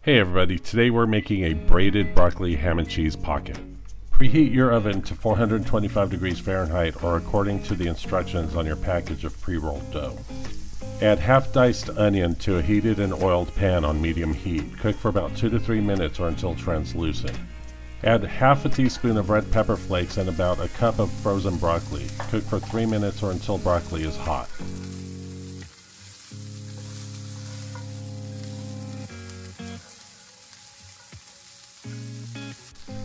Hey everybody, today we're making a braided broccoli ham and cheese pocket. Preheat your oven to 425 degrees Fahrenheit or according to the instructions on your package of pre-rolled dough. Add half diced onion to a heated and oiled pan on medium heat. Cook for about 2 to 3 minutes or until translucent. Add half a teaspoon of red pepper flakes and about a cup of frozen broccoli. Cook for 3 minutes or until broccoli is hot.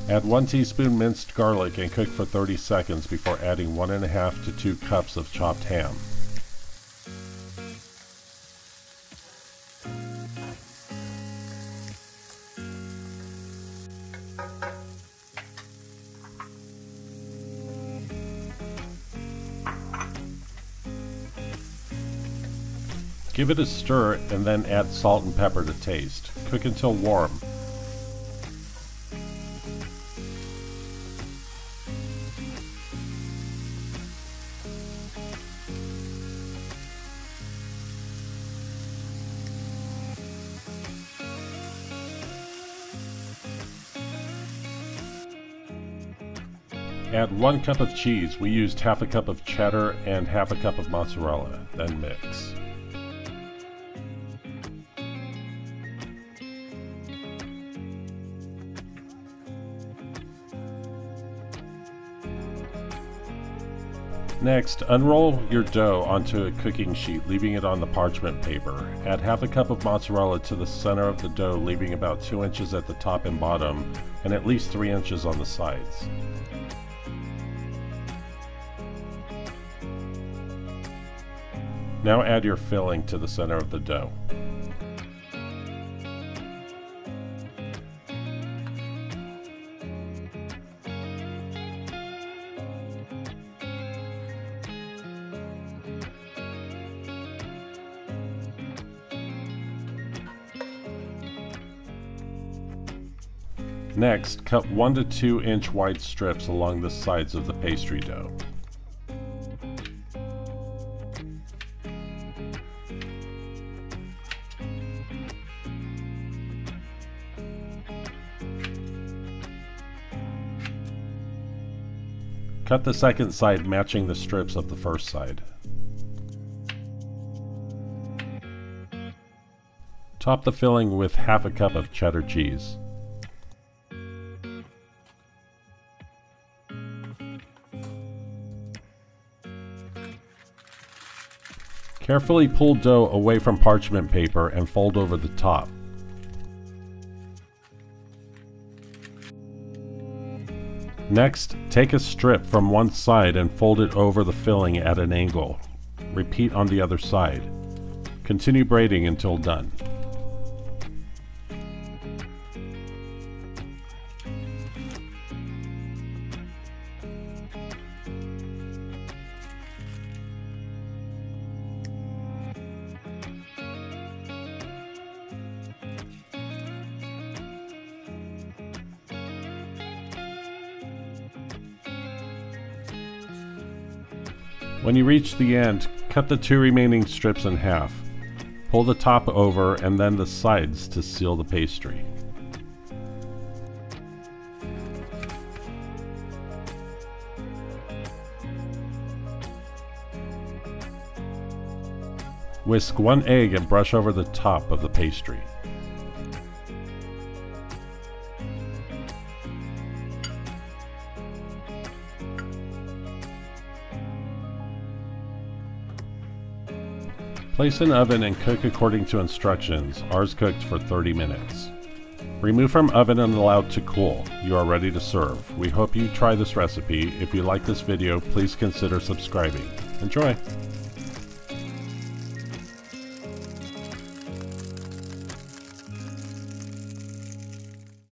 Add 1 teaspoon minced garlic and cook for 30 seconds before adding 1.5 to 2 cups of chopped ham. Give it a stir and then add salt and pepper to taste. Cook until warm. Add 1 cup of cheese. We used half a cup of cheddar and half a cup of mozzarella, then mix. Next, unroll your dough onto a cooking sheet, leaving it on the parchment paper. Add half a cup of mozzarella to the center of the dough, leaving about 2 inches at the top and bottom, and at least 3 inches on the sides. Now add your filling to the center of the dough. Next, cut 1 to 2 inch wide strips along the sides of the pastry dough. Cut the second side matching the strips of the first side. Top the filling with half a cup of cheddar cheese. Carefully pull dough away from parchment paper and fold over the top. Next, take a strip from one side and fold it over the filling at an angle. Repeat on the other side. Continue braiding until done. When you reach the end, cut the 2 remaining strips in half. Pull the top over and then the sides to seal the pastry. Whisk 1 egg and brush over the top of the pastry. Place in oven and cook according to instructions. Ours cooked for 30 minutes. Remove from oven and allow to cool. You are ready to serve. We hope you try this recipe. If you like this video, please consider subscribing. Enjoy!